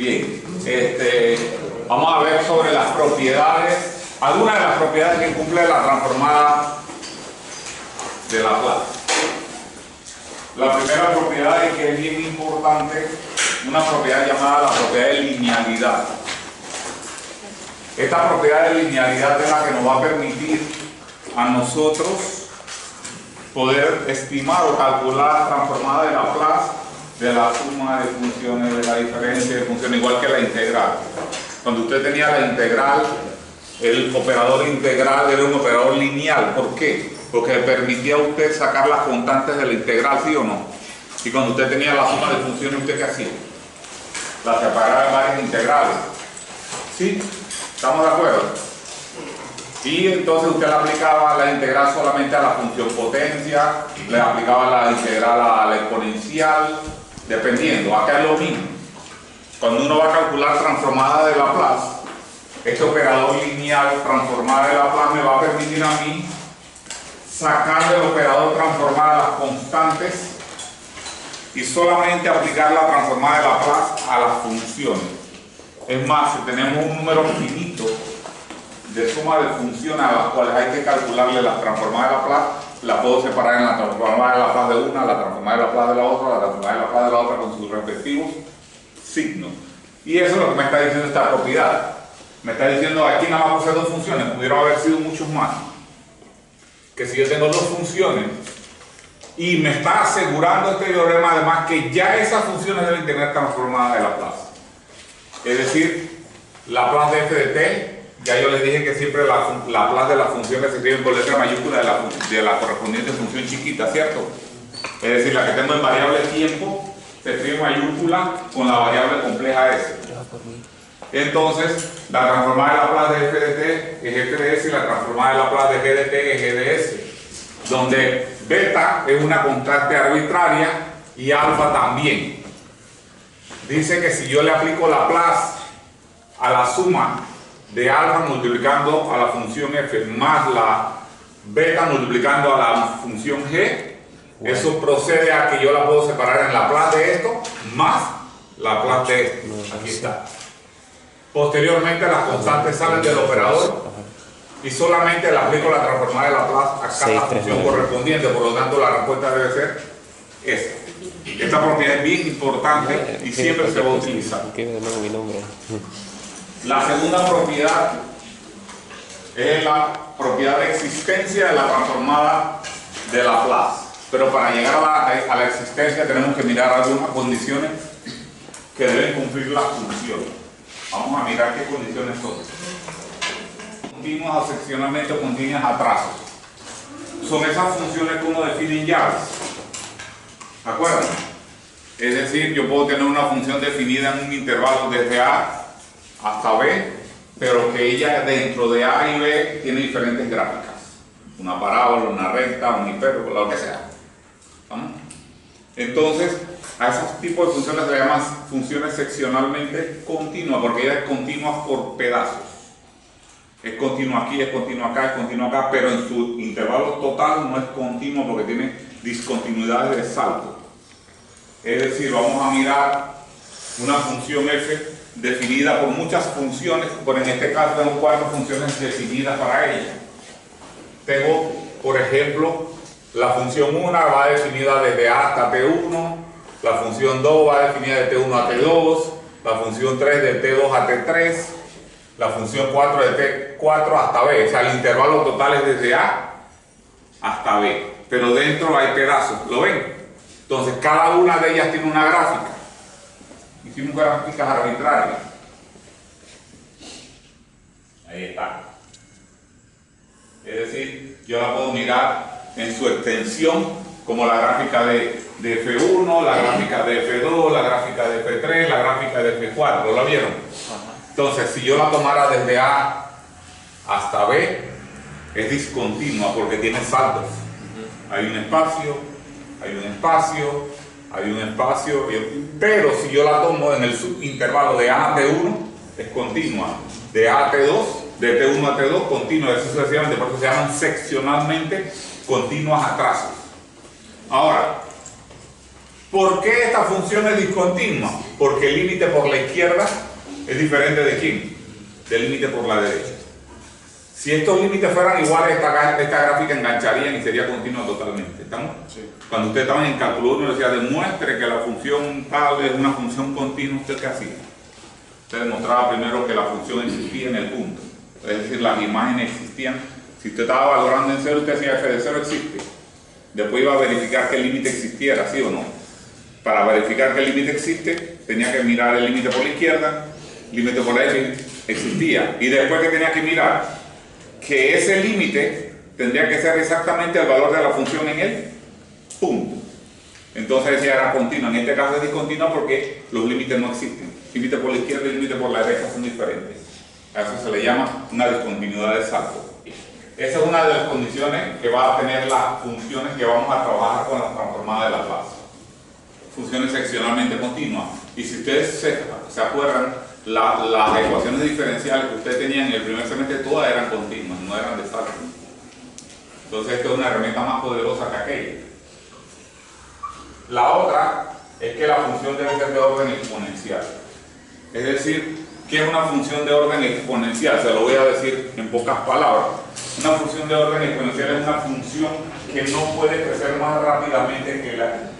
Bien, vamos a ver sobre las propiedades, algunas de las propiedades que cumple la transformada de Laplace. La primera propiedad y que es bien importante, una propiedad llamada la propiedad de linealidad. Esta propiedad de linealidad es la que nos va a permitir a nosotros poder estimar o calcular la transformada de Laplace de la suma de funciones, de la diferencia de funciones, igual que la integral. Cuando usted tenía la integral, el operador integral era un operador lineal. ¿Por qué? Porque le permitía a usted sacar las constantes de la integral, ¿sí o no? Y cuando usted tenía la suma de funciones, ¿usted qué hacía? La separaba en varias integrales. ¿Sí? ¿Estamos de acuerdo? Y entonces usted le aplicaba la integral solamente a la función potencia, le aplicaba la integral a la exponencial, dependiendo. Acá es lo mismo. Cuando uno va a calcular transformada de Laplace, este operador lineal transformada de Laplace me va a permitir a mí sacar del operador transformada las constantes y solamente aplicar la transformada de Laplace a las funciones. Es más, si tenemos un número finito de suma de funciones a las cuales hay que calcularle la transformada de Laplace, la puedo separar en la transformada de Laplace de una, la transformada de Laplace de la otra, la transformada de Laplace de la otra con sus respectivos signos. Y eso es lo que me está diciendo esta propiedad. Me está diciendo aquí nada más posee dos funciones, pudieron haber sido muchos más. Que si yo tengo dos funciones y me está asegurando este teorema además que ya esas funciones deben tener transformada de Laplace. Es decir, Laplace de f de t, ya yo les dije que siempre Laplace de las funciones se escriben con letra mayúscula de la correspondiente función chiquita, ¿cierto? Es decir, la que tengo en variable tiempo se escribe en mayúscula con la variable compleja s. Entonces, la transformada de Laplace de f de t es f de s y la transformada de Laplace de g de t es g de s, donde beta es una constante arbitraria y alfa también. Dice que si yo le aplico Laplace a la suma de alfa multiplicando a la función f más la beta multiplicando a la función g, eso procede a que yo la puedo separar en Laplace de esto más Laplace de esto. Aquí está. Posteriormente las constantes salen del operador y solamente le aplico la transformada de Laplace a cada función correspondiente, por lo tanto la respuesta debe ser esa. Esta propiedad es bien importante y siempre se va a utilizar. La segunda propiedad es la propiedad de existencia de la transformada de Laplace. Pero para llegar a la existencia tenemos que mirar algunas condiciones que deben cumplir las funciones. Vamos a mirar qué condiciones son. Continuas o seccionalmente continuas a trazos. Son esas funciones que uno define en llaves. ¿De acuerdo? Es decir, yo puedo tener una función definida en un intervalo desde A hasta B, pero que ella dentro de A y B tiene diferentes gráficas. Una parábola, una recta, un hipérbola, lo que sea. ¿Vamos? Entonces, a esos tipos de funciones se le llaman funciones seccionalmente continuas, porque ellas son continuas por pedazos. Es continua aquí, es continua acá, es continua acá, pero en su intervalo total no es continuo porque tiene discontinuidades de salto. Es decir, vamos a mirar una función f definida por muchas funciones, pero en este caso tengo 4 funciones definidas para ella. Tengo, por ejemplo, la función 1 va definida desde A hasta T1, la función 2 va definida de T1 a T2, la función 3 de T2 a T3, la función 4 de T4 hasta B. O sea, el intervalo total es desde A hasta B, pero dentro hay pedazos, ¿lo ven? Entonces, cada una de ellas tiene una gráfica. Hicimos gráficas arbitrarias. Ahí está. Es decir, yo la puedo mirar en su extensión, como la gráfica de F1, la gráfica de F2, la gráfica de F3, la gráfica de F4. ¿Lo vieron? Entonces, si yo la tomara desde A hasta B, es discontinua porque tiene saltos. Hay un espacio, hay un espacio, hay un espacio, pero si yo la tomo en el subintervalo de A a T1, es continua. De A a T2, de T1 a T2, continua, eso sucesivamente, por eso se llaman seccionalmente continuas a trazos. Ahora, ¿por qué esta función es discontinua? porque el límite por la izquierda es diferente de quién, del límite por la derecha. Si estos límites fueran iguales, esta gráfica engancharía y sería continua totalmente. ¿Estamos? Sí. Cuando ustedes estaban en cálculo 1 decía demuestre que la función tal es una función continua, ¿usted qué hacía? Usted demostraba primero que la función existía en el punto, es decir, las imágenes existían. Si usted estaba valorando en 0, usted decía f de 0 existe. Después iba a verificar que el límite existiera, ¿sí o no? Para verificar que el límite existe, tenía que mirar el límite por la izquierda, límite por la derecha, existía. Y después que tenía que mirar que ese límite tendría que ser exactamente el valor de la función en el punto. Entonces decía era continua. En este caso es discontinua porque los límites no existen. Límite por la izquierda y límite por la derecha son diferentes. A eso se le llama una discontinuidad de salto. Esa es una de las condiciones que va a tener las funciones que vamos a trabajar con la transformada de Laplace. Funciones seccionalmente continuas. Y si ustedes se acuerdan, las ecuaciones diferenciales que ustedes tenían en el primer semestre todas eran continuas, no eran de salto. Entonces esta es una herramienta más poderosa que aquella. La otra es que la función debe ser de orden exponencial. Es decir, ¿qué es una función de orden exponencial? Se lo voy a decir en pocas palabras. Una función de orden exponencial es una función que no puede crecer más rápidamente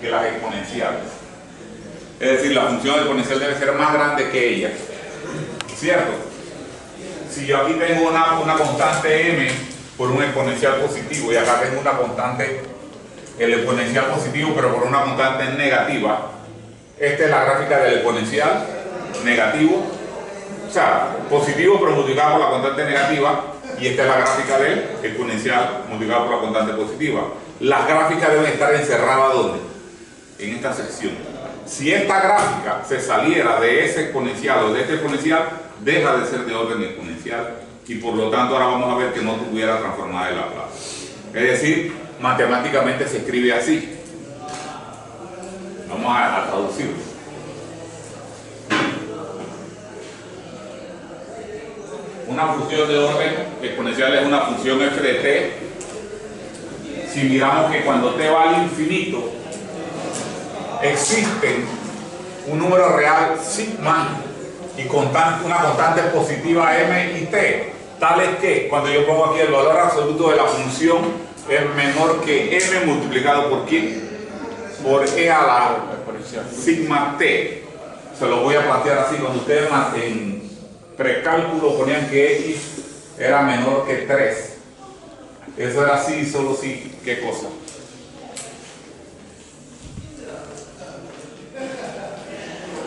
que las exponenciales. Es decir, la función exponencial debe ser más grande que ella. ¿Cierto? Si yo aquí tengo una constante m por un exponencial positivo y acá tengo una constante, el exponencial positivo pero por una constante negativa, esta es la gráfica del exponencial negativo, o sea, positivo pero multiplicado por la constante negativa, y esta es la gráfica del exponencial multiplicado por la constante positiva. Las gráficas deben estar encerradas ¿dónde? En esta sección. Si esta gráfica se saliera de ese exponencial o de este exponencial, deja de ser de orden exponencial y por lo tanto ahora vamos a ver que no tuviera transformada de Laplace. Es decir, matemáticamente se escribe así. Vamos a traducirlo. Una función de orden exponencial es una función f de t. Si miramos que cuando t va al infinito, existen un número real sigma y una constante positiva m y t, tales que cuando yo pongo aquí el valor absoluto de la función es menor que m multiplicado por ¿quién? Por e a la sigma t. Se lo voy a plantear así. Cuando ustedes en precálculo ponían que x era menor que 3, eso era así, solo si, ¿qué cosa?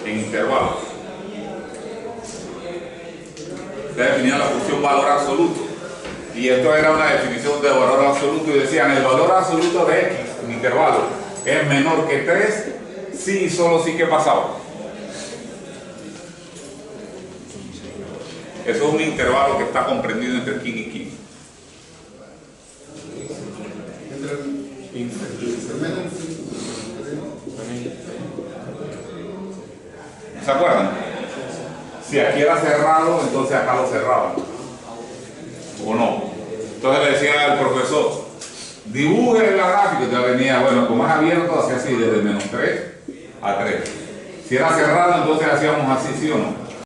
En intervalos. Ustedes definían la función valor absoluto y esto era una definición de valor absoluto y decían el valor absoluto de x en intervalo es menor que 3 si y solo si, ¿qué pasaba? Eso es un intervalo que está comprendido entre quién y quién. ¿Se acuerdan? Si aquí era cerrado, entonces acá lo cerraban. ¿O no? Entonces le decía al profesor, dibuje la gráfica, ya venía, bueno, como es abierto, hacía así, desde -3 a 3. Si era cerrado, entonces hacíamos así, ¿sí o no?